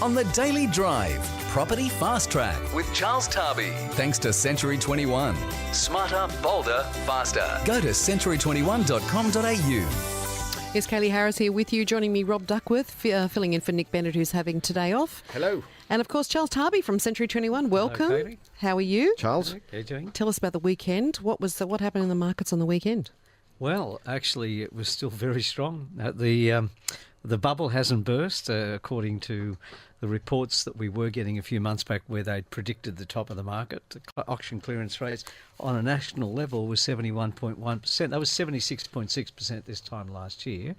on the Daily Drive. Property Fast Track with Charles Tarbey. Thanks to Century 21. Smarter, bolder, faster. Go to century21.com.au. It's Kayley Harris here with you. Joining me, Rob Duckworth, filling in for Nick Bennett, who's having today off. Hello. And, of course, Charles Tarbey from Century 21. Welcome. Hello, Kayley. How are you? Charles? How are you doing? Tell us about the weekend. What happened in the markets on the weekend? Well, actually, it was still very strong. The bubble hasn't burst, according to the reports that we were getting a few months back where they'd predicted the top of the market. The auction clearance rates on a national level was 71.1%. That was 76.6% this time last year.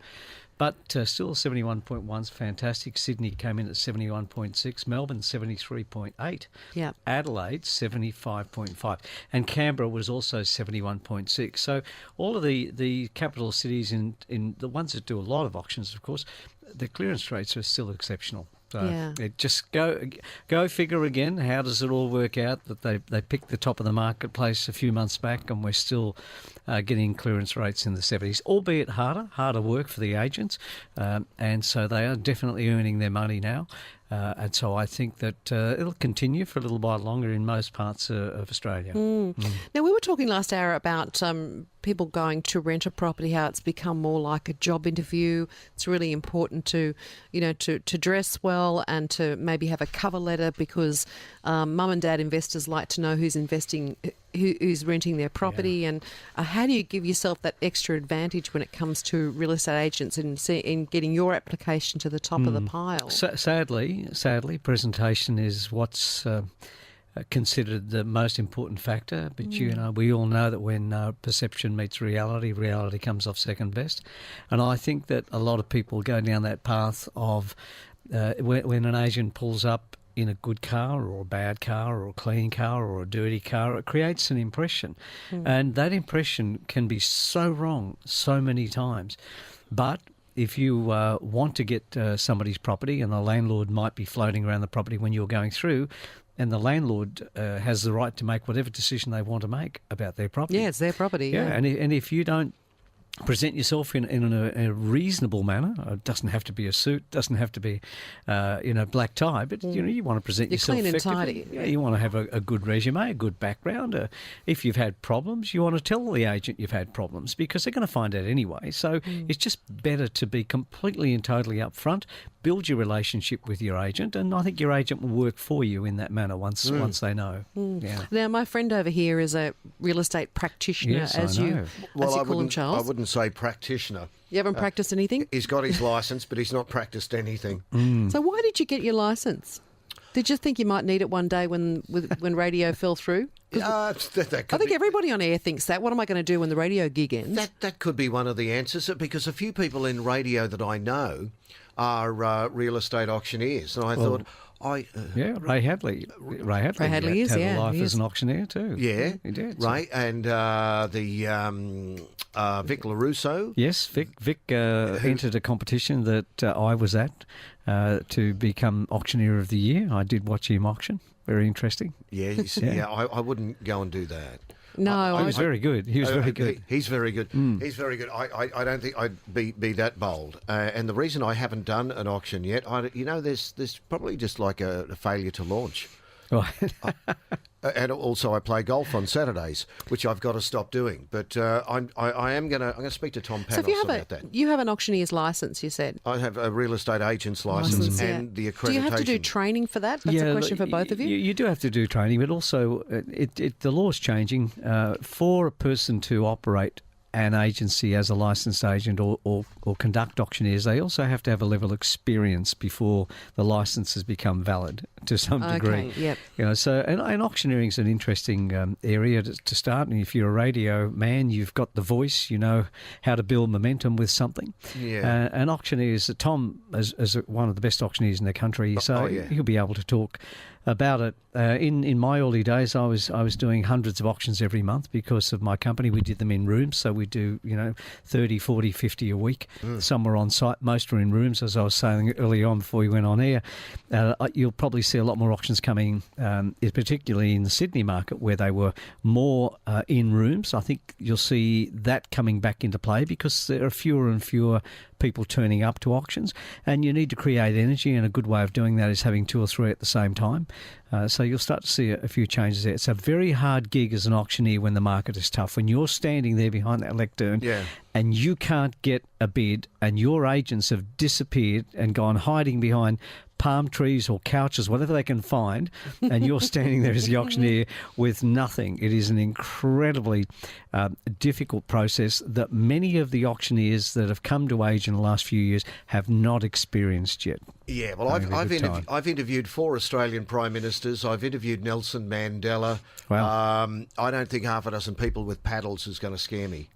But still 71.1 is fantastic. Sydney came in at 71.6, Melbourne 73.8, Yep. Adelaide 75.5, and Canberra was also 71.6. So all of the capital cities in the ones that do a lot of auctions, of course, the clearance rates are still exceptional. So Yeah. it just go figure again. How does it all work out that they picked the top of the marketplace a few months back, and we're still getting clearance rates in the 70s, albeit harder work for the agents, and so they are definitely earning their money now. And so I think that it'll continue for a little while longer in most parts of Australia. Now, we were talking last hour about people going to rent a property, how it's become more like a job interview. It's really important to dress well and to maybe have a cover letter because mum and dad investors like to know who's investing, who's renting their property, and how do you give yourself that extra advantage when it comes to real estate agents in getting your application to the top of the pile? Sadly, presentation is what's considered the most important factor. But we all know that when perception meets reality, reality comes off second best. And I think that a lot of people go down that path of when an agent pulls up in a good car or a bad car or a clean car or a dirty car, it creates an impression. And that impression can be so wrong so many times. But if you want to get somebody's property, and the landlord might be floating around the property when you're going through, and the landlord has the right to make whatever decision they want to make about their property. Yeah, it's their property. Yeah. And if you don't present yourself in a reasonable manner, it doesn't have to be a suit, doesn't have to be black tie, but you want to present yourself clean and effectively. tidy. Yeah, you want to have a good resume, a good background. If you've had problems, you want to tell the agent you've had problems because they're going to find out anyway. So it's just better to be completely and totally upfront, build your relationship with your agent, and I think your agent will work for you in that manner once they know. Yeah. Now, my friend over here is a real estate practitioner, Yes, as I you know. call him, Charles. I wouldn't say practitioner. You haven't practiced anything? He's got his licence, but he's not practiced anything. So why did you get your licence? Did you think you might need it one day when radio fell through? That I could think be, everybody on air thinks that. What am I going to do when the radio gig ends? that could be one of the answers, because a few people in radio that I know are real estate auctioneers, and I thought, Ray Hadley. Ray Hadley is, had yeah, a life he as is. an auctioneer too. yeah, he did. Ray, and Vic LaRusso. Yes, Vic entered a competition that I was at to become Auctioneer of the Year. I did watch him auction. Very interesting. Yeah, I wouldn't go and do that. No, He was very good. He was very good. He's very good. He's very good. I don't think I'd be that bold. And the reason I haven't done an auction yet, there's probably just like a failure to launch. Right. And also, I play golf on Saturdays, which I've got to stop doing. But I'm going to speak to Tom so if Panos about that. you have an auctioneer's licence, you said. I have a real estate agent's licence and the accreditation. Do you have to do training for that? That's a question for both of you. You do have to do training, but also the law's changing. For a person to operate an agency as a licensed agent or conduct auctioneers, they also have to have a level of experience before the licenses become valid to some degree. Yep. So and auctioneering is an interesting area to start. And if you're a radio man, you've got the voice, you know how to build momentum with something. Yeah. And auctioneers, Tom is one of the best auctioneers in the country, so he'll be able to talk about it. In my early days, I was doing hundreds of auctions every month because of my company. We did them in rooms, so we do 30, 40, 50 a week. Some were on site, most were in rooms, as I was saying earlier on before we went on air. You'll probably see see a lot more auctions coming, particularly in the Sydney market where they were more in rooms. I think you'll see that coming back into play because there are fewer and fewer people turning up to auctions, and you need to create energy, and a good way of doing that is having 2 or 3 at the same time. So you'll start to see a few changes there. It's a very hard gig as an auctioneer when the market is tough. When you're standing there behind that lectern and you can't get a bid and your agents have disappeared and gone hiding behind palm trees or couches, whatever they can find, and you're standing there as the auctioneer with nothing. It is an incredibly difficult process that many of the auctioneers that have come to age in the last few years have not experienced yet. Yeah, well, I've interviewed 4 Australian Prime Ministers. I've interviewed Nelson Mandela. Wow. I don't think half a dozen people with paddles is going to scare me.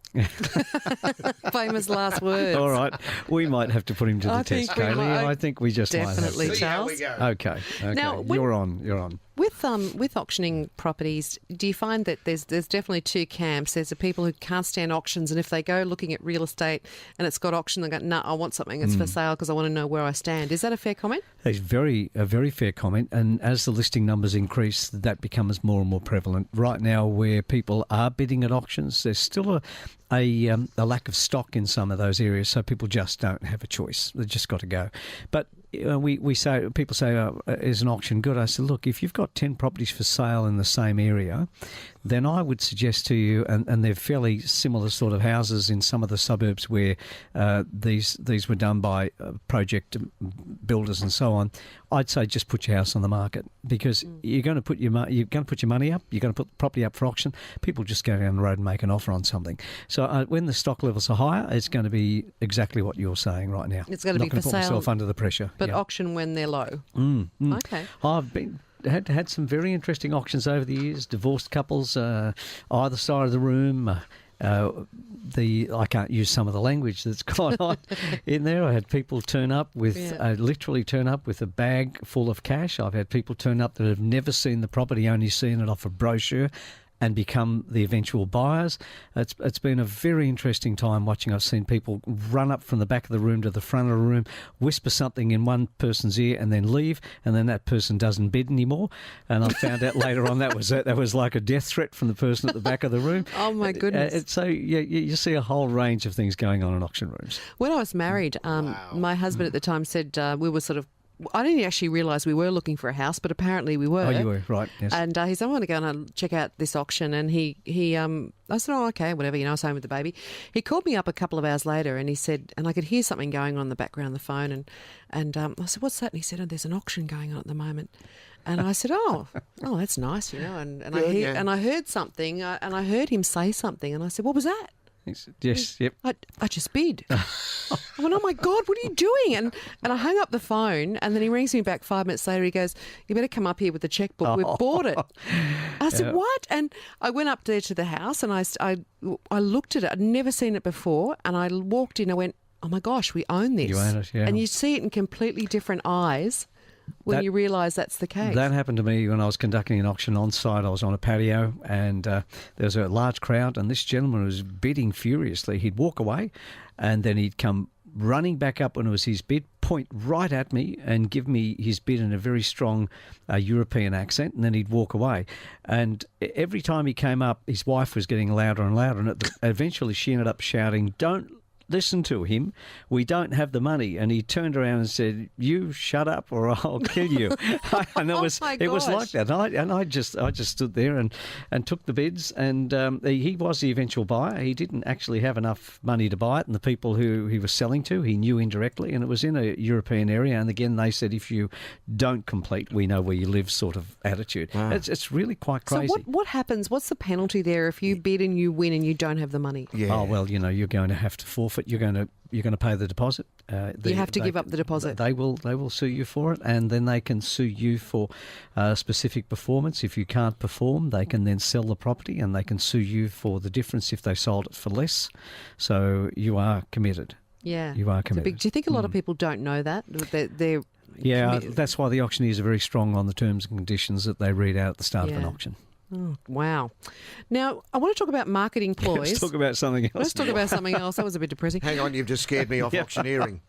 Famous last words. All right. We might have to put him to the test, Kayley. I think we just definitely, might have to. Charles. Okay. Now, you're on. With auctioning properties, do you find that there's definitely 2 camps? There's the people who can't stand auctions, and if they go looking at real estate and it's got auction, they go, "No, I want something that's for sale because I want to know where I stand." Is that a fair comment? It's a very fair comment, and as the listing numbers increase, that becomes more and more prevalent. Right now, where people are bidding at auctions, there's still a lack of stock in some of those areas, so people just don't have a choice. They've just got to go. But people say, is an auction good? I said, look, if you've got 10 properties for sale in the same area, then I would suggest to you, and they're fairly similar sort of houses in some of the suburbs where these were done by project builders and so on. I'd say just put your house on the market because you're going to put your money up. You're going to put the property up for auction. People just go down the road and make an offer on something. So when the stock levels are higher, it's going to be exactly what you're saying right now. It's going to be for put sale, myself under the pressure. But auction when they're low. Okay. I've had some very interesting auctions over the years. Divorced couples, either side of the room. I can't use some of the language that's gone on in there. I had people turn up with literally turn up with a bag full of cash. I've had people turn up that have never seen the property, only seen it off a brochure, and become the eventual buyers. It's been a very interesting time watching. I've seen people run up from the back of the room to the front of the room, whisper something in one person's ear and then leave, and then that person doesn't bid anymore. And I found out later on that was like a death threat from the person at the back of the room. Oh, my goodness. So you see a whole range of things going on in auction rooms. When I was married, my husband at the time said we were sort of, I didn't actually realise we were looking for a house, but apparently we were. Oh, you were, right, yes. And he said, I want to go and check out this auction. And I said, oh, okay, whatever, I was home with the baby. He called me up a couple of hours later and he said, and I could hear something going on in the background of the phone. And I said, what's that? And he said, there's an auction going on at the moment. And I said, oh, that's nice, And I heard something, and I heard him say something. And I said, what was that? Yes, yep. I just bid. I went, oh my God, what are you doing? And I hung up the phone, and then he rings me back 5 minutes later. He goes, you better come up here with the checkbook. We've bought it. I said, what? And I went up there to the house, and I looked at it. I'd never seen it before, and I walked in. I went, oh my gosh, we own this. You own it, yeah. And you see it in completely different eyes when you realise that's the case. That happened to me when I was conducting an auction on site. I was on a patio and there was a large crowd, and this gentleman was bidding furiously. He'd walk away and then he'd come running back up when it was his bid, point right at me and give me his bid in a very strong European accent, and then he'd walk away. And every time he came up, his wife was getting louder and louder, and eventually she ended up shouting, "Don't listen to him, we don't have the money." And he turned around and said, "You shut up or I'll kill you." And it was like that. And I just stood there and took the bids, and he was the eventual buyer. He didn't actually have enough money to buy it, and the people who he was selling to, he knew indirectly, and it was in a European area. And again, they said, if you don't complete, we know where you live sort of attitude. Wow. It's really quite crazy. So what happens? What's the penalty there if you bid and you win and you don't have the money? Yeah. Oh, well, you're going to have to forfeit. You're going to pay the deposit. You have to give up the deposit. They will sue you for it, and then they can sue you for specific performance. If you can't perform, they can then sell the property, and they can sue you for the difference if they sold it for less. So you are committed. Yeah, you are committed. Do you think a lot of people don't know that? They're that's why the auctioneers are very strong on the terms and conditions that they read out at the start of an auction. Oh, wow. Now, I want to talk about marketing ploys. Let's talk about something else. Let's talk about something else. That was a bit depressing. Hang on, you've just scared me off auctioneering.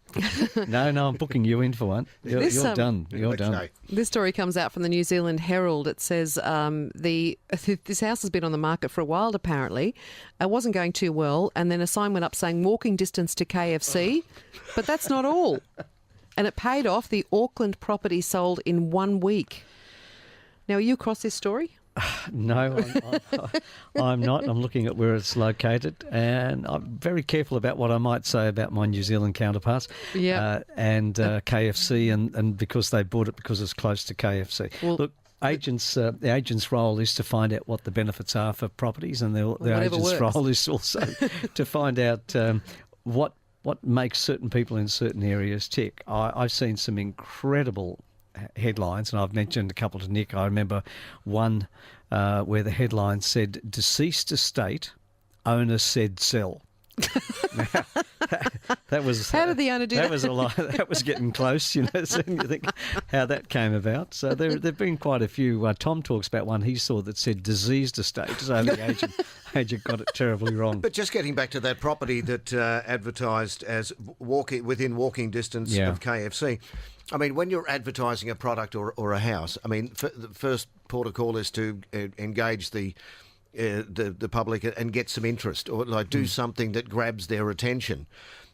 No, I'm booking you in for one. You're done. You're done. Okay. This story comes out from the New Zealand Herald. It says this house has been on the market for a while, apparently. It wasn't going too well, and then a sign went up saying walking distance to KFC, but that's not all. And it paid off. The Auckland property sold in 1 week. Now, are you across this story? No, I'm not. I'm looking at where it's located, and I'm very careful about what I might say about my New Zealand counterparts. Yeah. And KFC, and because they bought it because it's close to KFC. Well, Look, the agent's role is to find out what the benefits are for properties, and the agent's works. role is also to find out what makes certain people in certain areas tick. I've seen some incredible headlines, and I've mentioned a couple to Nick. I remember one where the headline said, "Deceased estate, owner said sell." That was how did the owner do that? That was a lot. That was getting close, you know. So you think how that came about. So there've been quite a few. Tom talks about one he saw that said diseased estate. So the agent got it terribly wrong. But just getting back to that property that advertised as within walking distance of KFC. I mean, when you're advertising a product or a house, I mean, the first port of call is to engage the public and get some interest, or like do something that grabs their attention.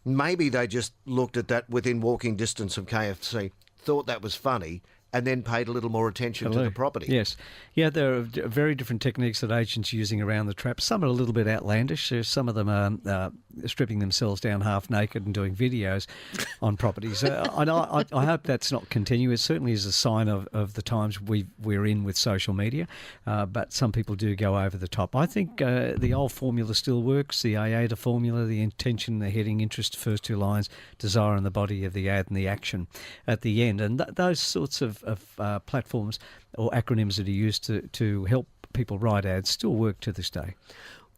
Maybe they just looked at that within walking distance of KFC, thought that was funny, and then paid a little more attention to the property. Yes. Yeah, there are very different techniques that agents are using around the trap. Some are a little bit outlandish. Some of them are stripping themselves down half naked and doing videos on properties. And I hope that's not continuous. It certainly is a sign of the times we're in with social media, but some people do go over the top. I think the old formula still works, the AADA formula, the intention, the heading, interest, first two lines, desire in the body of the ad, and the action at the end. And those sorts of platforms or acronyms that are used to help people write ads still work to this day.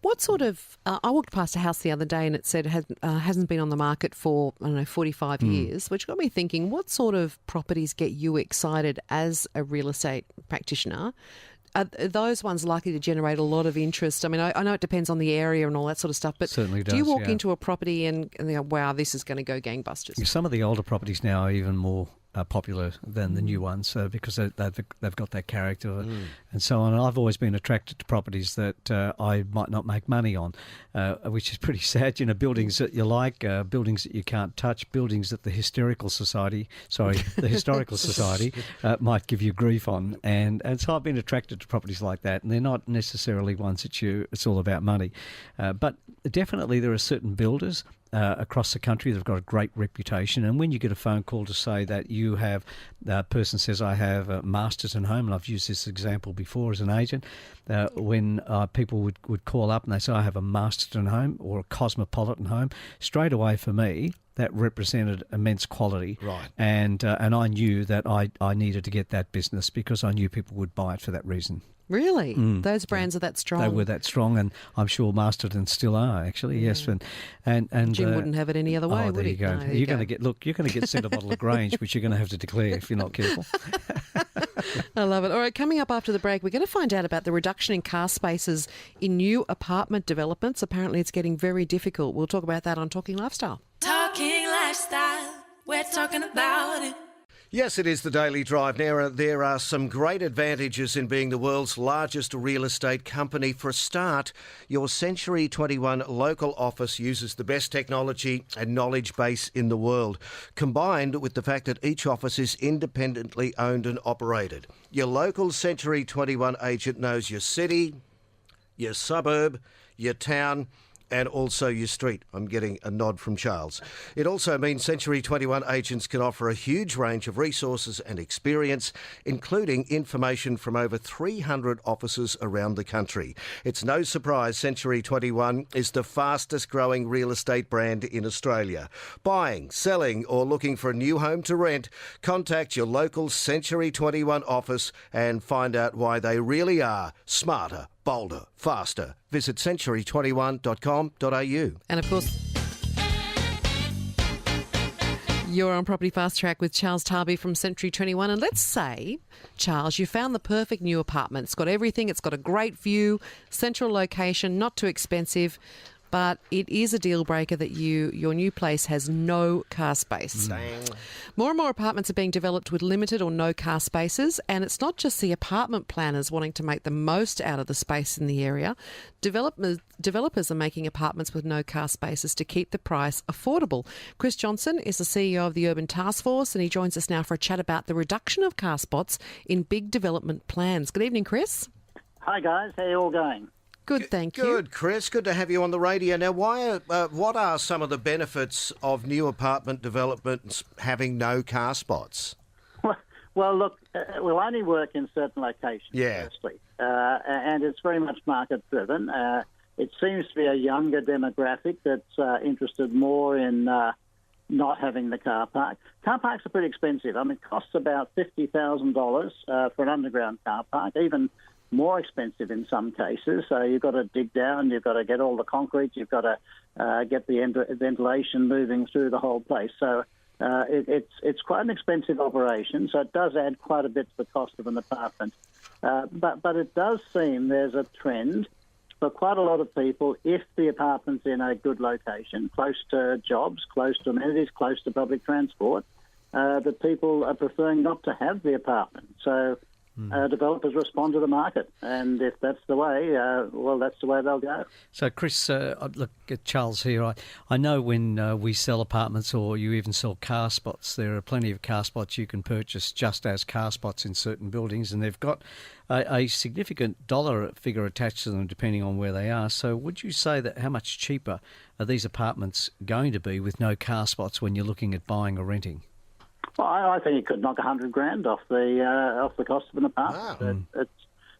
What sort of... I walked past a house the other day and it said it hasn't been on the market for, 45 years, which got me thinking, what sort of properties get you excited as a real estate practitioner? Are those ones likely to generate a lot of interest? I mean, I know it depends on the area and all that sort of stuff, but certainly does, do you walk into a property and go, wow, this is going to go gangbusters? Some of the older properties now are even more popular than the new ones because they've got that character and so on. And I've always been attracted to properties that I might not make money on, which is pretty sad. You know, buildings that you like, buildings that you can't touch, buildings that the Historical Society might give you grief on. And so I've been attracted to properties like that, and they're not necessarily ones that it's all about money. But definitely there are certain builders across the country. They've got a great reputation, and when you get a phone call to say that you have, a person says, I have a Masterton home, and I've used this example before as an agent, when people would call up and they say, I have a Masterton home or a Cosmopolitan home, straight away for me, that represented immense quality. Right. And I knew that I needed to get that business because I knew people would buy it for that reason. Really? Those brands are that strong? They were that strong, and I'm sure Masterton still are, actually, yes. And Jim wouldn't have it any other way, would he? There you go. No, You're going to get sent a bottle of Grange, which you're going to have to declare if you're not careful. I love it. All right, coming up after the break, we're going to find out about the reduction in car spaces in new apartment developments. Apparently it's getting very difficult. We'll talk about that on Talking Lifestyle. Talking Lifestyle, we're talking about it. Yes, it is the Daily Drive. Now, there are some great advantages in being the world's largest real estate company. For a start, your Century 21 local office uses the best technology and knowledge base in the world, combined with the fact that each office is independently owned and operated. Your local Century 21 agent knows your city, your suburb, your town, and also your street. I'm getting a nod from Charles. It also means Century 21 agents can offer a huge range of resources and experience, including information from over 300 offices around the country. It's no surprise Century 21 is the fastest growing real estate brand in Australia. Buying, selling, or looking for a new home to rent, contact your local Century 21 office and find out why they really are smarter, bolder, faster. Visit century21.com.au. And of course, You're on Property Fast Track with Charles Tarbey from Century 21. And let's say, Charles, you found the perfect new apartment. It's got everything. It's got a great view, central location, not too expensive. But it is a deal breaker that your new place has no car space. Dang. More and more apartments are being developed with limited or no car spaces, and it's not just the apartment planners wanting to make the most out of the space in the area. Developers are making apartments with no car spaces to keep the price affordable. Chris Johnson is the CEO of the Urban Task Force, and he joins us now for a chat about the reduction of car spots in big development plans. Good evening, Chris. Hi guys, how are you all going? Good, thank you. Good, Chris. Good to have you on the radio. Now, what are some of the benefits of new apartment developments having no car spots? Well, look, we'll only work in certain locations, firstly, and it's very much market-driven. It seems to be a younger demographic that's interested more in not having the car park. Car parks are pretty expensive. I mean, it costs about $50,000 for an underground car park, even more expensive in some cases. So you've got to dig down, you've got to get all the concrete, you've got to get the ventilation moving through the whole place. So it's quite an expensive operation, so it does add quite a bit to the cost of an apartment. But it does seem there's a trend for quite a lot of people, if the apartment's in a good location, close to jobs, close to amenities, close to public transport, that people are preferring not to have the apartment. So developers respond to the market, and if that's the way, that's the way they'll go. So, Chris, look at Charles here. I know when we sell apartments or you even sell car spots, there are plenty of car spots you can purchase just as car spots in certain buildings, and they've got a significant dollar figure attached to them depending on where they are. So would you say that how much cheaper are these apartments going to be with no car spots when you're looking at buying or renting? Well, I think you could knock $100,000 off the cost of an apartment.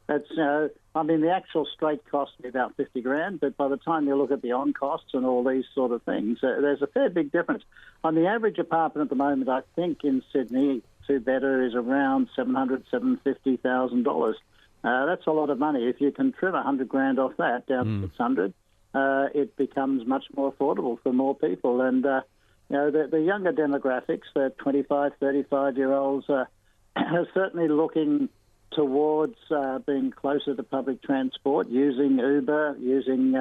I mean, the actual straight cost would be about $50,000, but by the time you look at the on costs and all these sort of things, there's a fair big difference. On the average apartment at the moment, I think in Sydney, two better is around $750,000. That's a lot of money. If you can trim $100,000 off that down to $600,000, it becomes much more affordable for more people. And the younger demographics, the 25, 35-year-olds, are certainly looking towards being closer to public transport, using Uber, using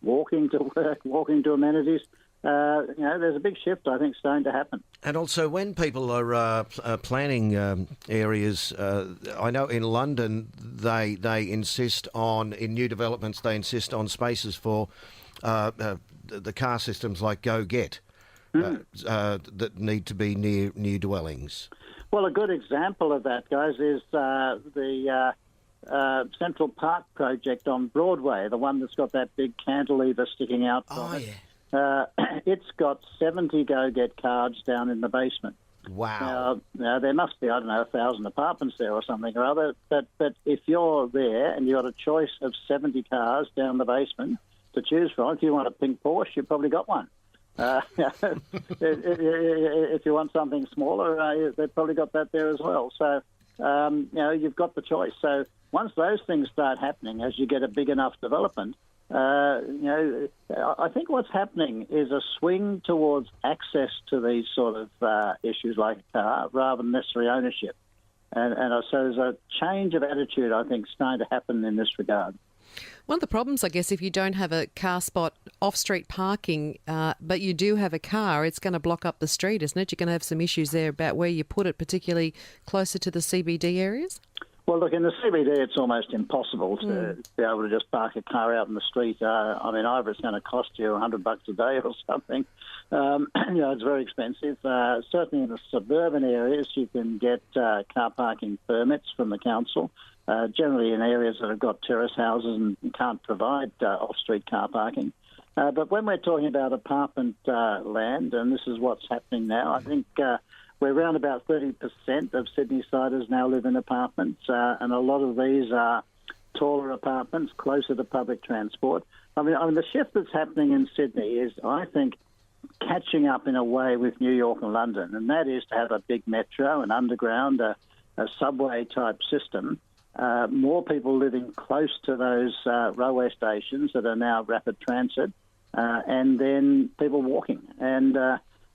walking to work, walking to amenities. There's a big shift, I think, starting to happen. And also, when people are planning areas, I know in London they insist on, in new developments, they insist on spaces for the car systems like Go Get. That need to be near new dwellings. Well, a good example of that, guys, is the Central Park project on Broadway, the one that's got that big cantilever sticking out from it. It's got 70 Go-Get cards down in the basement. Wow. Now, there must be, 1,000 apartments there or something or other, but if you're there and you've got a choice of 70 cars down the basement to choose from, if you want a pink Porsche, you've probably got one. If you want something smaller, they've probably got that there as well. So, you've got the choice. So once those things start happening, as you get a big enough development, I think what's happening is a swing towards access to these sort of issues like a car rather than necessarily ownership. And so there's a change of attitude, I think, starting to happen in this regard. One of the problems, I guess, if you don't have a car spot off-street parking, but you do have a car, it's going to block up the street, isn't it? You're going to have some issues there about where you put it, particularly closer to the CBD areas? Well, look, in the CBD, it's almost impossible to be able to just park a car out in the street. Either it's going to cost you $100 a day or something. It's very expensive. Certainly in the suburban areas, you can get car parking permits from the council. Generally in areas that have got terrace houses and can't provide off-street car parking. But when we're talking about apartment land, and this is what's happening now, I think we're around about 30% of Sydney-siders now live in apartments, and a lot of these are taller apartments closer to public transport. I mean, the shift that's happening in Sydney is, I think, catching up in a way with New York and London, and that is to have a big metro, an underground, a subway-type system. More people living close to those railway stations that are now rapid transit, and then people walking. And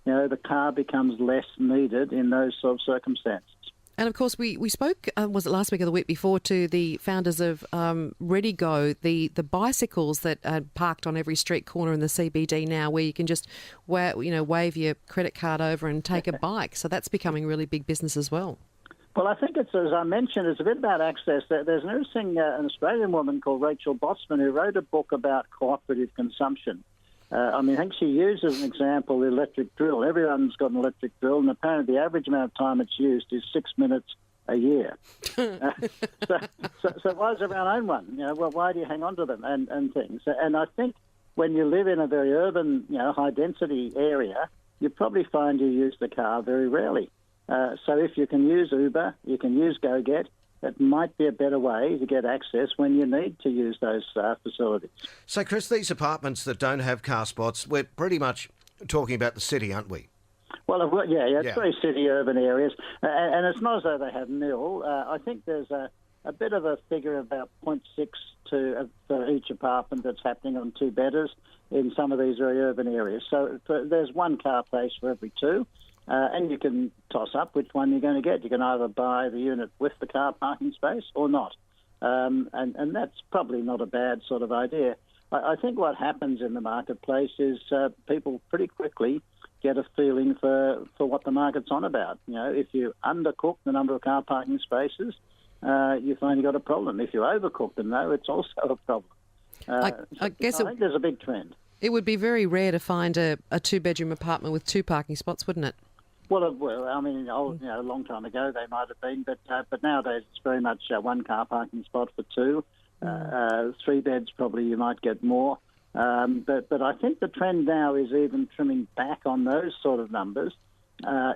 the car becomes less needed in those sort of circumstances. And of course, we spoke, was it last week or the week before, to the founders of Ready Go, the bicycles that are parked on every street corner in the CBD now, where you can just wave your credit card over and take a bike. So that's becoming really big business as well. Well, I think it's, as I mentioned, it's a bit about access. There's an interesting an Australian woman called Rachel Botsman who wrote a book about cooperative consumption. I think she used as an example the electric drill. Everyone's got an electric drill, and apparently the average amount of time it's used is 6 minutes a year. So why does everyone own one? Why do you hang on to them and things? And I think when you live in a very urban, high-density area, you probably find you use the car very rarely. So if you can use Uber, you can use GoGet, it might be a better way to get access when you need to use those facilities. So, Chris, these apartments that don't have car spots, we're pretty much talking about the city, aren't we? Well, it's very city urban areas, and it's not as though they have nil. I think there's a bit of a figure about 0.6 for each apartment that's happening on two-bedders in some of these very urban areas. So there's one car place for every two. And you can toss up which one you're going to get. You can either buy the unit with the car parking space or not. And that's probably not a bad sort of idea. I think what happens in the marketplace is people pretty quickly get a feeling for what the market's on about. If you undercook the number of car parking spaces, you find you've got a problem. If you overcook them, though, it's also a problem. I think there's a big trend. It would be very rare to find a two-bedroom apartment with two parking spots, wouldn't it? Well, a long time ago they might have been, but nowadays it's very much one car parking spot for two. 3 beds probably you might get more. But I think the trend now is even trimming back on those sort of numbers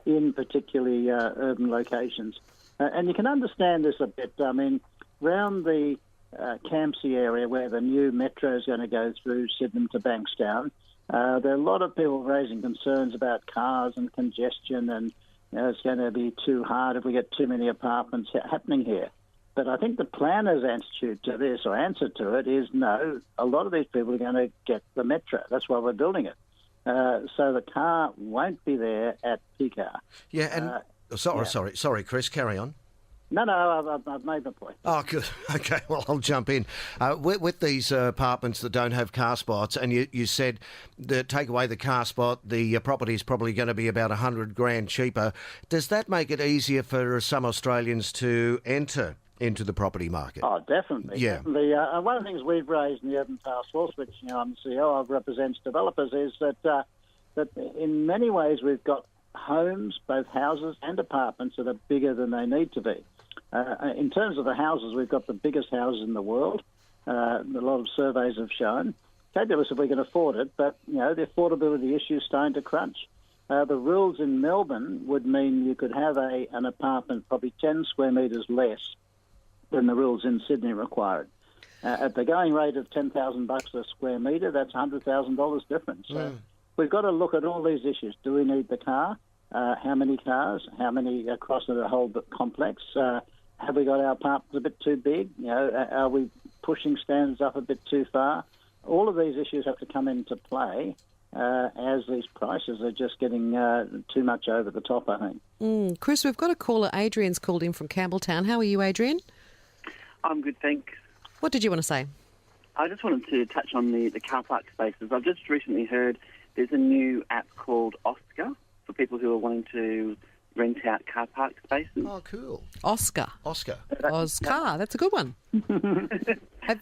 in particularly urban locations. And you can understand this a bit. Round the Campsie area where the new metro is going to go through Sydenham to Bankstown, there are a lot of people raising concerns about cars and congestion, and it's going to be too hard if we get too many apartments happening here. But I think the planner's attitude to this, or answer to it, is no, a lot of these people are going to get the metro. That's why we're building it. So the car won't be there at peak hour. Yeah, and sorry, Chris, carry on. No, I've made my point. Oh, good. Okay, well, I'll jump in. With these apartments that don't have car spots, and you said that take away the car spot, the property is probably going to be about $100,000 cheaper. Does that make it easier for some Australians to enter into the property market? Oh, definitely. Yeah. Definitely. One of the things we've raised in the Urban Task Force, which I'm the CEO of, represents developers, is that in many ways we've got homes, both houses and apartments, that are bigger than they need to be. In terms of the houses, we've got the biggest houses in the world. A lot of surveys have shown. Fabulous if we can afford it, but the affordability issue is starting to crunch. The rules in Melbourne would mean you could have an apartment probably 10 square metres less than the rules in Sydney required. At the going rate of $10,000 a square metre, that's $100,000 difference. So we've got to look at all these issues. Do we need the car? How many cars? How many across the whole complex? Have we got our apartments a bit too big? Are we pushing standards up a bit too far? All of these issues have to come into play as these prices are just getting too much over the top, I think. Chris, we've got a caller. Adrian's called in from Campbelltown. How are you, Adrian? I'm good, thanks. What did you want to say? I just wanted to touch on the car park spaces. I've just recently heard there's a new app called Oscar for people who are wanting to rent out car park spaces. Oh, cool. Oscar. That's a good one.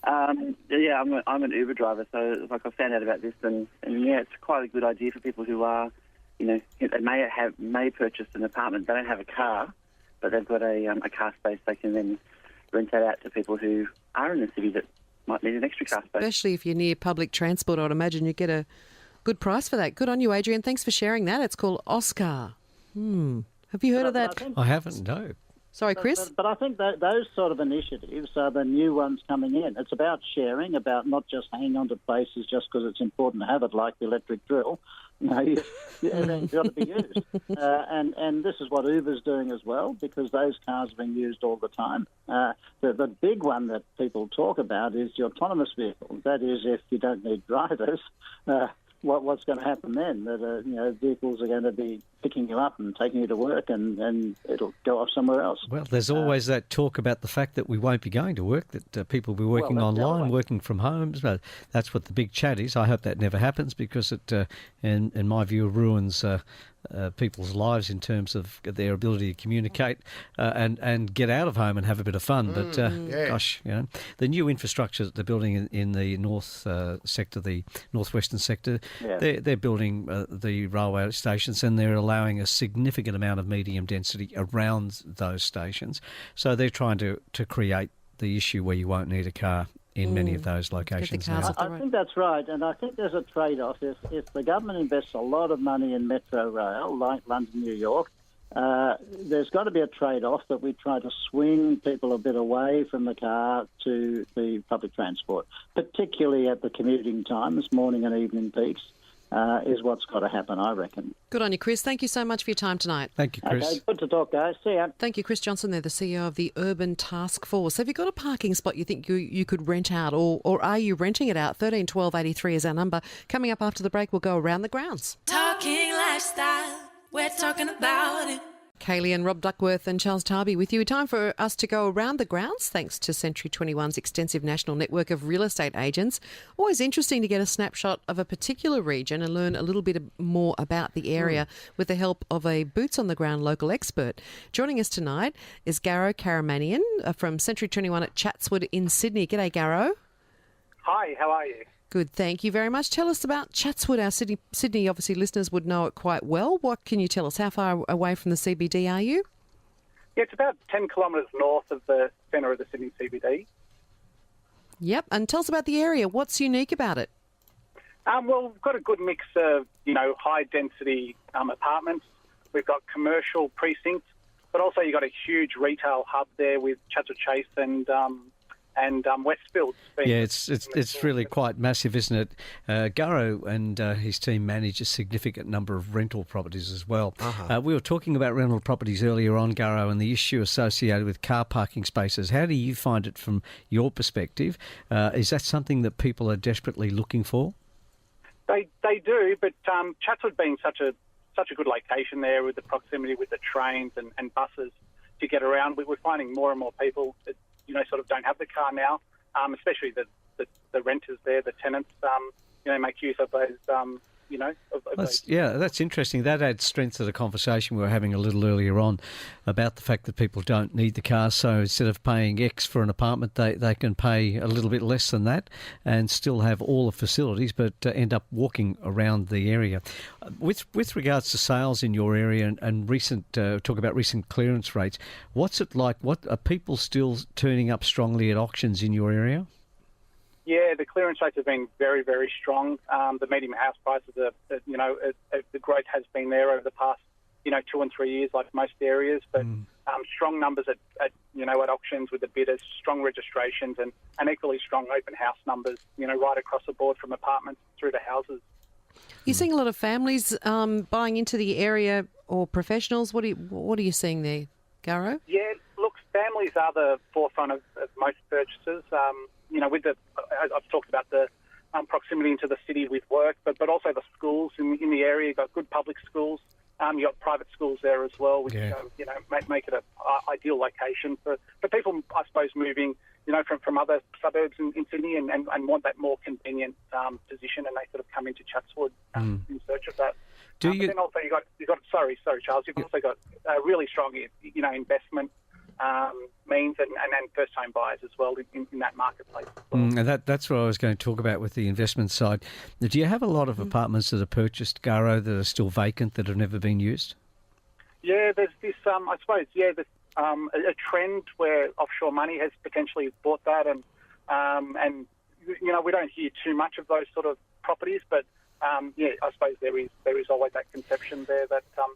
I'm an Uber driver, so I found out about this, and it's quite a good idea for people who are, they may purchase an apartment. They don't have a car, but they've got a car space. They can then rent that out to people who are in the city that might need an extra car space. Especially if you're near public transport, I'd imagine you get a good price for that. Good on you, Adrian. Thanks for sharing that. It's called Oscar. Have you heard of that? I haven't, no. Sorry, Chris? But I think those sort of initiatives are the new ones coming in. It's about sharing, about not just hanging on to places just because it's important to have it, like the electric drill. It's got to be used. And this is what Uber's doing as well, because those cars are being used all the time. The big one that people talk about is the autonomous vehicle. That is, if you don't need drivers, what's going to happen then? That vehicles are going to be picking you up and taking you to work, and it'll go off somewhere else. Well, there's always that talk about the fact that we won't be going to work, that people will be working online, working from home. But that's what the big chat is. I hope that never happens, because it, in my view, ruins people's lives in terms of their ability to communicate and get out of home and have a bit of fun. But gosh, the new infrastructure that they're building in the north sector, the northwestern sector, they're building the railway stations, and they're allowing a significant amount of medium density around those stations. So they're trying to create the issue where you won't need a car in many of those locations now. I think that's right, and I think there's a trade-off. If the government invests a lot of money in metro rail, like London, New York, there's got to be a trade-off that we try to swing people a bit away from the car to the public transport, particularly at the commuting times, morning and evening peaks. Is what's got to happen, I reckon. Good on you, Chris. Thank you so much for your time tonight. Thank you, Chris. Okay, good to talk, guys. See ya. Thank you, Chris Johnson. They're the CEO of the Urban Task Force. Have you got a parking spot you think you could rent out, or are you renting it out? 13 12 83 is our number. Coming up after the break, we'll go around the grounds. Talking lifestyle, we're talking about it. Kayley and Rob Duckworth and Charles Tarbey with you. Time for us to go around the grounds, thanks to Century 21's extensive national network of real estate agents. Always interesting to get a snapshot of a particular region and learn a little bit more about the area with the help of a boots-on-the-ground local expert. Joining us tonight is Garo Karamanian from Century 21 at Chatswood in Sydney. G'day, Garo. Hi, how are you? Good, thank you very much. Tell us about Chatswood. Our Sydney, obviously, listeners would know it quite well. What can you tell us? How far away from the CBD are you? Yeah, it's about 10 kilometres north of the centre of the Sydney CBD. Yep, and tell us about the area. What's unique about it? Well, we've got a good mix of, high-density apartments. We've got commercial precincts, but also you've got a huge retail hub there with Chatswood Chase and Westfields. Yeah, it's really quite massive, isn't it? Garo and his team manage a significant number of rental properties as well. We were talking about rental properties earlier on, Garo, and the issue associated with car parking spaces. How do you find it from your perspective? Is that something that people are desperately looking for? They do, but Chatswood being such a good location there with the proximity with the trains and buses to get around, we're finding more and more people that sort of don't have the car now, especially the renters there, the tenants, make use of those, that's interesting. That adds strength to the conversation we were having a little earlier on about the fact that people don't need the car. So instead of paying X for an apartment, they can pay a little bit less than that and still have all the facilities, but end up walking around the area. With regards to sales in your area and recent talk about recent clearance rates, what's it like? What are people still turning up strongly at auctions in your area? Yeah, the clearance rates have been very, very strong. The median house prices, the growth has been there over the past, 2 and 3 years, like most areas. But strong numbers at auctions with the bidders, strong registrations, and equally strong open house numbers, right across the board from apartments through to houses. You're seeing a lot of families buying into the area, or professionals. What are you seeing there, Garo? Yeah, look, families are the forefront of most purchases. I've talked about the proximity into the city with work, but also the schools in the area. You've got good public schools. You've got private schools there as well, which make it an ideal location for people, I suppose, moving from other suburbs in Sydney and want that more convenient position, and they sort of come into Chatswood in search of that. But then also you've got sorry Charles, you've also got really strong investment means and first home buyers as well in that marketplace as well. And that's what I was going to talk about with the investment side. Do you have a lot of apartments that are purchased, Garo, that are still vacant, that have never been used? Yeah, there's this there's a trend where offshore money has potentially bought that, and we don't hear too much of those sort of properties, but I suppose there is always that conception there that some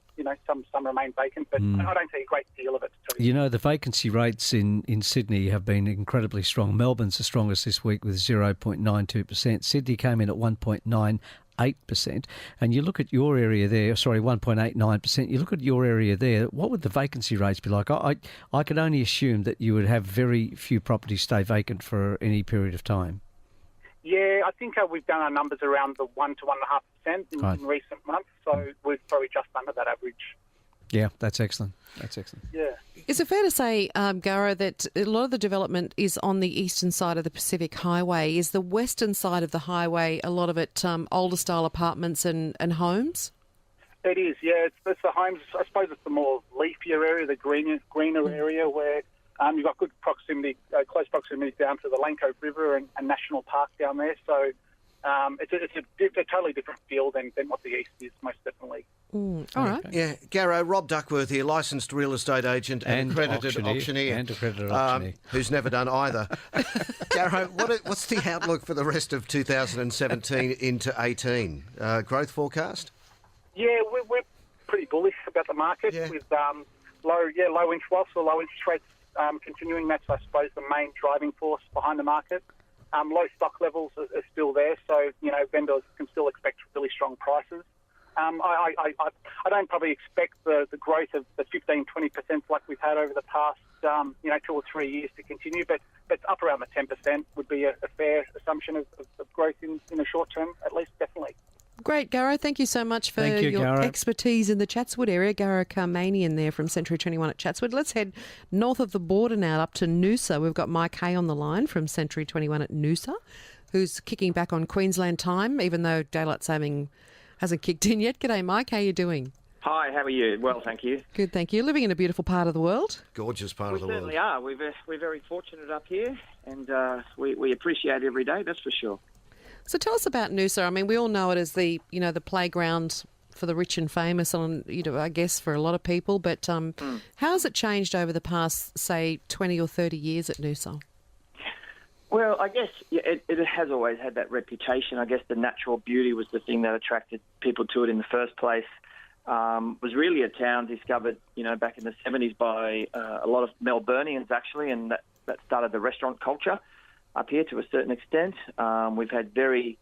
remain vacant, but I don't see a great deal of it. The vacancy rates in Sydney have been incredibly strong. Melbourne's the strongest this week with 0.92%. Sydney came in at 1.98%. And you look at your area there, 1.89%. You look at your area there, what would the vacancy rates be like? I could only assume that you would have very few properties stay vacant for any period of time. Yeah, I think we've done our numbers around the 1 to 1.5% in recent months, so we're probably just under that average. Yeah, that's excellent. Yeah. Is it fair to say, Garo, that a lot of the development is on the eastern side of the Pacific Highway? Is the western side of the highway, a lot of it older style apartments and homes? It is, yeah. It's the homes. I suppose it's the more leafier area, the greener area where you've got good proximity, close proximity down to the Langcove River and National Park down there. So it's a totally different feel than what the east is, most definitely. All right. Yeah, Garo, Rob Duckworth here, licensed real estate agent and accredited auctioneer. Who's never done either. Garo, what's the outlook for the rest of 2017 into 18? Growth forecast? Yeah, we're pretty bullish about the market with low interest rates continuing. That's, I suppose, the main driving force behind the market. Low stock levels are still there, so vendors can still expect really strong prices. I don't probably expect the growth of the 15-20% like we've had over the past 2 or 3 years to continue, but up around the 10% would be a fair assumption of growth in the short term, at least, definitely. Great, Garo. Thank you so much for your Garo. expertise in the Chatswood area. Garo Karamanian there from Century 21 at Chatswood. Let's head north of the border now up to Noosa. We've got Mike Hay on the line from Century 21 at Noosa, who's kicking back on Queensland time, even though daylight saving hasn't kicked in yet. G'day, Mike. How are you doing? Hi, how are you? Well, thank you. Good, thank you. Living in a beautiful part of the world. Gorgeous part of the world. We certainly are. We're very fortunate up here, and we appreciate every day, that's for sure. So tell us about Noosa. I mean, we all know it as the playground for the rich and famous, I guess for a lot of people. But how has it changed over the past, say, 20 or 30 years at Noosa? Well, I guess it has always had that reputation. I guess the natural beauty was the thing that attracted people to it in the first place. Was really a town discovered, back in the 70s by a lot of Melburnians, actually, and that started the restaurant culture up here to a certain extent. We've had very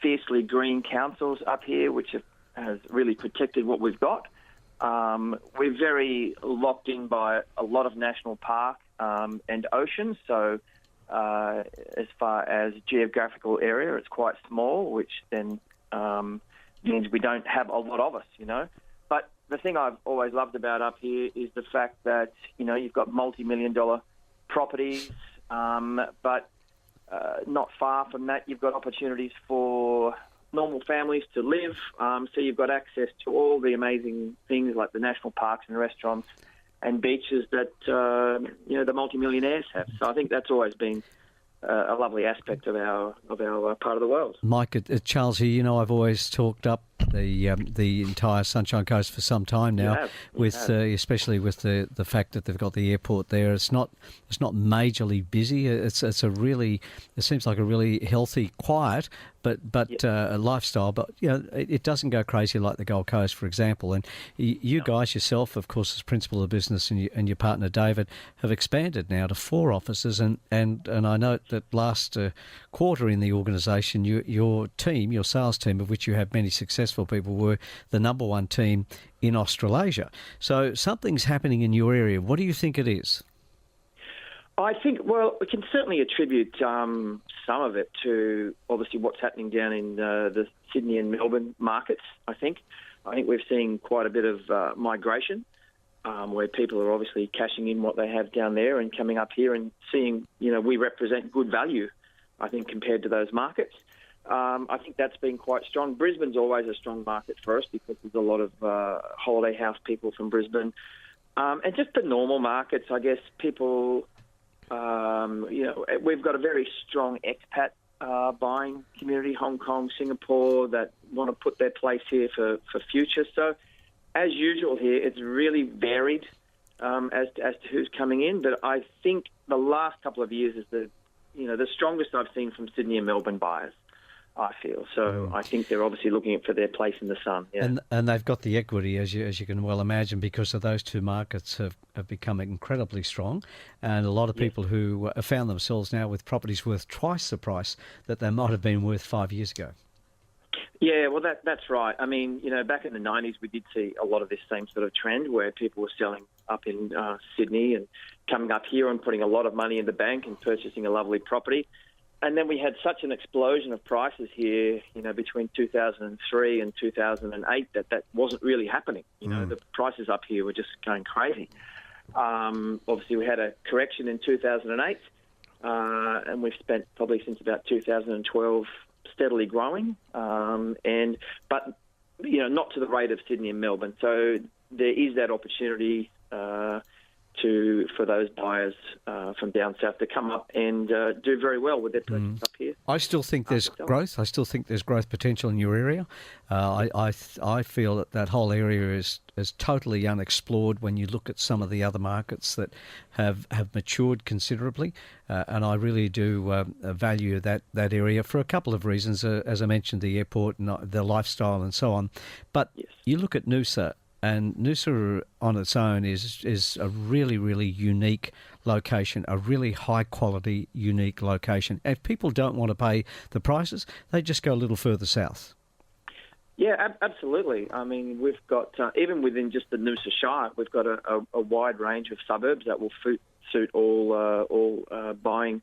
fiercely green councils up here, which has really protected what we've got. We're very locked in by a lot of national park and ocean, so as far as geographical area, it's quite small, which then means we don't have a lot of us, But the thing I've always loved about up here is the fact that, you've got multi-million-dollar properties, but not far from that, you've got opportunities for normal families to live. So you've got access to all the amazing things like the national parks and restaurants and beaches that the multimillionaires have. So I think that's always been a lovely aspect of our part of the world. Mike, Charles here, I've always talked up the entire Sunshine Coast for some time now, especially with the fact that they've got the airport there. It's not majorly busy. It seems like a really healthy, quiet, but a lifestyle. But it doesn't go crazy like the Gold Coast, for example. And you guys yourself, of course, as principal of business, and your partner David have expanded now to 4 offices. And I note that last quarter in the organisation, your team, your sales team, of which you have many successful people, were the number 1 team in Australasia. So something's happening in your area. What do you think it is? I think, we can certainly attribute some of it to obviously what's happening down in the Sydney and Melbourne markets, I think we've seen quite a bit of migration where people are obviously cashing in what they have down there and coming up here and seeing, we represent good value, I think, compared to those markets. I think that's been quite strong. Brisbane's always a strong market for us because there's a lot of holiday house people from Brisbane. And just the normal markets, I guess, people... we've got a very strong expat buying community, Hong Kong, Singapore, that want to put their place here for future. So, as usual here, it's really varied as to who's coming in. But I think the last couple of years is the strongest I've seen from Sydney and Melbourne buyers, I feel. So I think they're obviously looking for their place in the sun. Yeah. And they've got the equity, as you can well imagine, because of those 2 markets have become incredibly strong. And a lot of people who have found themselves now with properties worth twice the price that they might have been worth 5 years ago. Yeah, well, that's right. I mean, back in the 90s, we did see a lot of this same sort of trend where people were selling up in Sydney and coming up here and putting a lot of money in the bank and purchasing a lovely property. And then we had such an explosion of prices here, between 2003 and 2008 that wasn't really happening. The prices up here were just going crazy. Obviously, we had a correction in 2008, and we've spent probably since about 2012 steadily growing, but not to the rate of Sydney and Melbourne. So there is that opportunity for those buyers from down south to come up and do very well with their purchase up here. I still think there's growth. I still think there's growth potential in your area. I feel that whole area is totally unexplored when you look at some of the other markets that have matured considerably, and I really do value that area for a couple of reasons. As I mentioned, the airport and the lifestyle and so on. But you look at Noosa. And Noosa on its own is a really, really unique location, a really high-quality, unique location. If people don't want to pay the prices, they just go a little further south. Yeah, absolutely. I mean, we've got, even within just the Noosa Shire, we've got a wide range of suburbs that will suit all buying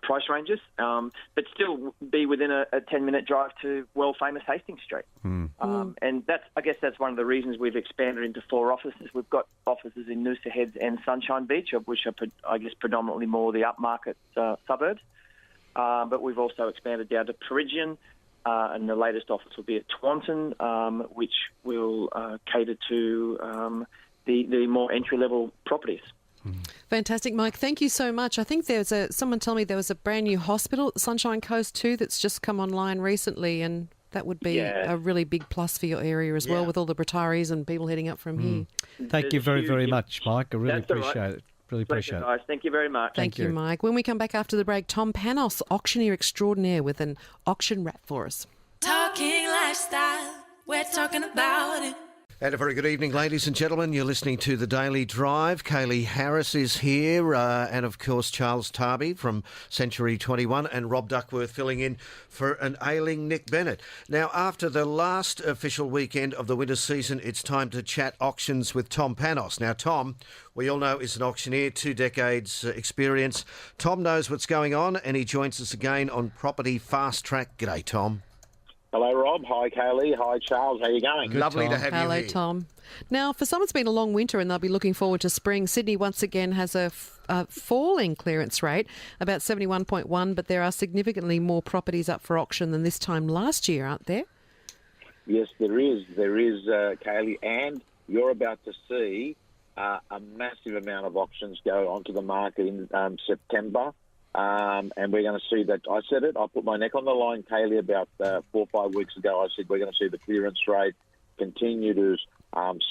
price ranges, but still be within a 10-minute drive to world-famous Hastings Street. And I guess that's one of the reasons we've expanded into 4 offices. We've got offices in Noosa Heads and Sunshine Beach, of which are, I guess, predominantly more the upmarket suburbs. But we've also expanded down to Peregian, and the latest office will be at Taunton, which will cater to the more entry-level properties. Fantastic, Mike. Thank you so much. I think someone told me there was a brand new hospital at the Sunshine Coast too that's just come online recently, and that would be a really big plus for your area as well, with all the retirees and people heading up from here. Thank you very, very much, Mike. I really appreciate it. Really Pleasure, appreciate guys. it. Thank you very much. Thank you, Mike. When we come back after the break, Tom Panos, auctioneer extraordinaire, with an auction wrap for us. Talking lifestyle, we're talking about it. And a very good evening, ladies and gentlemen. You're listening to The Daily Drive. Kayley Harris is here, and of course Charles Tarbey from Century 21, and Rob Duckworth filling in for an ailing Nick Bennett. Now, after the last official weekend of the winter season, it's time to chat auctions with Tom Panos. Now, Tom, we all know, is an auctioneer, 2 decades experience. Tom knows what's going on, and he joins us again on Property Fast Track. G'day, Tom. Hello, Rob. Hi, Kayley. Hi, Charles. How you going? Lovely to have you here. Hello, Tom. Now, for some, it's been a long winter and they'll be looking forward to spring. Sydney once again has a falling clearance rate, about 71.1, but there are significantly more properties up for auction than this time last year, aren't there? Yes, there is. There is, Kayley, and you're about to see a massive amount of auctions go onto the market in September. And we're going to see that. I said it. I put my neck on the line, Kayley, about 4 or 5 weeks ago. I said we're going to see the clearance rate continue to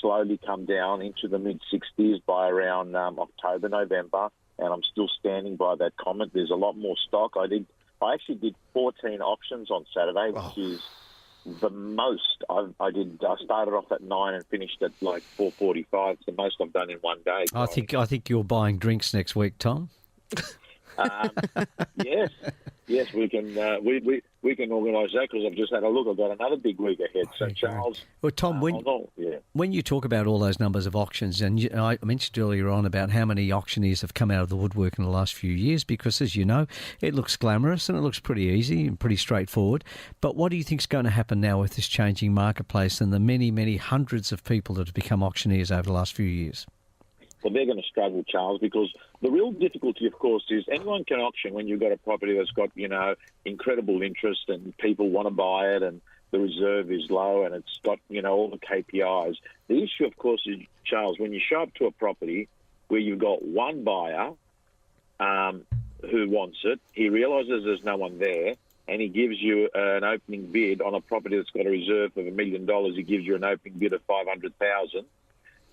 slowly come down into the mid-60s by around October, November. And I'm still standing by that comment. There's a lot more stock. I actually did 14 auctions on Saturday, which is the most. I started off at 9 and finished at like 4:45. It's the most I've done in one day. I think you're buying drinks next week, Tom. Yes, we can organise that because I've just had a look. I've got another big week ahead. So, Charles, well, Tom, when you talk about all those numbers of auctions, and I mentioned earlier on about how many auctioneers have come out of the woodwork in the last few years, because as you know, it looks glamorous and it looks pretty easy and pretty straightforward. But what do you think is going to happen now with this changing marketplace and the many, many hundreds of people that have become auctioneers over the last few years? Well, they're going to struggle, Charles, because the real difficulty, of course, is anyone can auction when you've got a property that's got, incredible interest and people want to buy it and the reserve is low and it's got, all the KPIs. The issue, of course, is, Charles, when you show up to a property where you've got one buyer who wants it, he realises there's no one there, and he gives you an opening bid on a property that's got a reserve of $1 million. He gives you an opening bid of $500,000,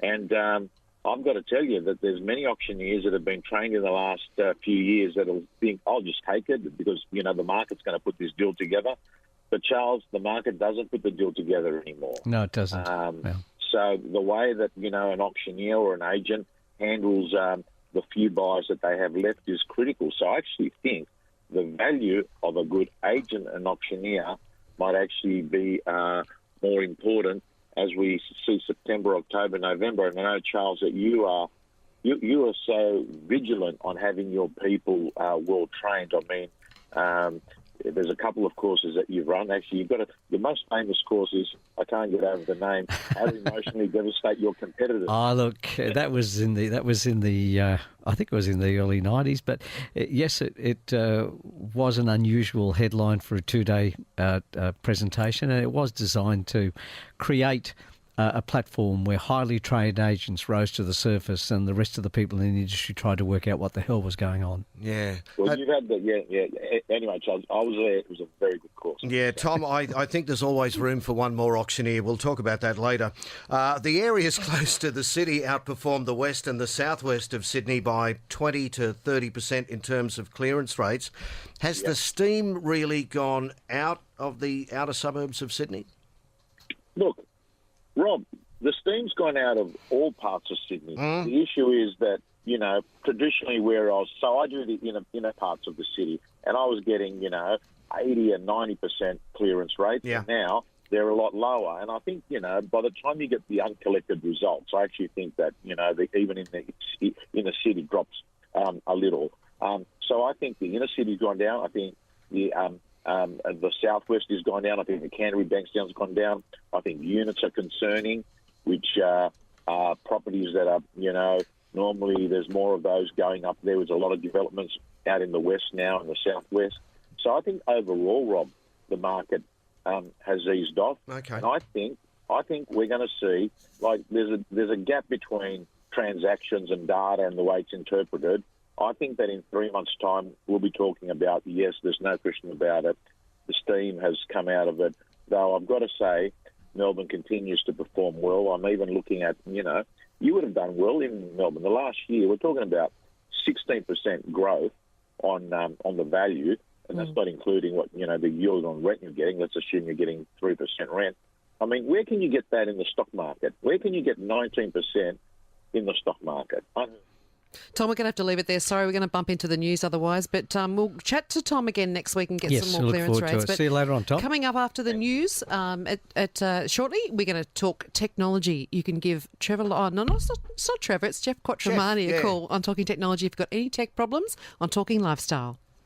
and I've got to tell you that there's many auctioneers that have been trained in the last few years that'll think, I'll just take it because, the market's going to put this deal together. But, Charles, the market doesn't put the deal together anymore. No, it doesn't. So the way that, an auctioneer or an agent handles the few buyers that they have left is critical. So I actually think the value of a good agent and auctioneer might actually be more important as we see September, October, November. And I know, Charles, that you are so vigilant on having your people well trained. I mean, There's a couple of courses that you've run. Actually, your most famous course is, I can't get over the name, how to emotionally devastate your competitors. Oh, look, that was in the I think it was in the early 90s. But yes, it was an unusual headline for a 2-day presentation, and it was designed to create a platform where highly trained agents rose to the surface and the rest of the people in the industry tried to work out what the hell was going on. Yeah. Well, you've had that, yeah. Anyway, Charles, I was there. It was a very good course. Yeah, Tom, I think there's always room for one more auctioneer. We'll talk about that later. The areas close to the city outperformed the west and the southwest of Sydney by 20 to 30% in terms of clearance rates. Has the steam really gone out of the outer suburbs of Sydney? Look, Rob, the steam's gone out of all parts of Sydney. The issue is that, traditionally I do the inner parts of the city, and I was getting, 80 and 90% clearance rates. Yeah. And now they're a lot lower. And I think, by the time you get the uncollected results, I actually think that, even in the inner city drops a little. So I think the inner city's gone down. I think the southwest has gone down. I think the Canterbury Bankstown's gone down. I think units are concerning, which are properties that are, normally there's more of those going up there. There's a lot of developments out in the west now and the southwest. So I think overall, Rob, the market has eased off. Okay. And I think we're going to see, there's a gap between transactions and data and the way it's interpreted. I think that in 3 months' time, we'll be talking about, yes, there's no question about it. The steam has come out of it. Though I've got to say, Melbourne continues to perform well. I'm even looking at, you would have done well in Melbourne. The last year, we're talking about 16% growth on the value, and that's not including what, the yield on rent you're getting. Let's assume you're getting 3% rent. I mean, where can you get that in the stock market? Where can you get 19% in the stock market? Tom, we're going to have to leave it there. Sorry, we're going to bump into the news otherwise. But we'll chat to Tom again next week and get some more clearance rates. See you later on, Tom. Coming up after the news, shortly, we're going to talk technology. You can give Trevor... Oh, no, it's not Trevor. It's Jeff Karamanian a call on Talking Technology if you've got any tech problems on Talking Lifestyle.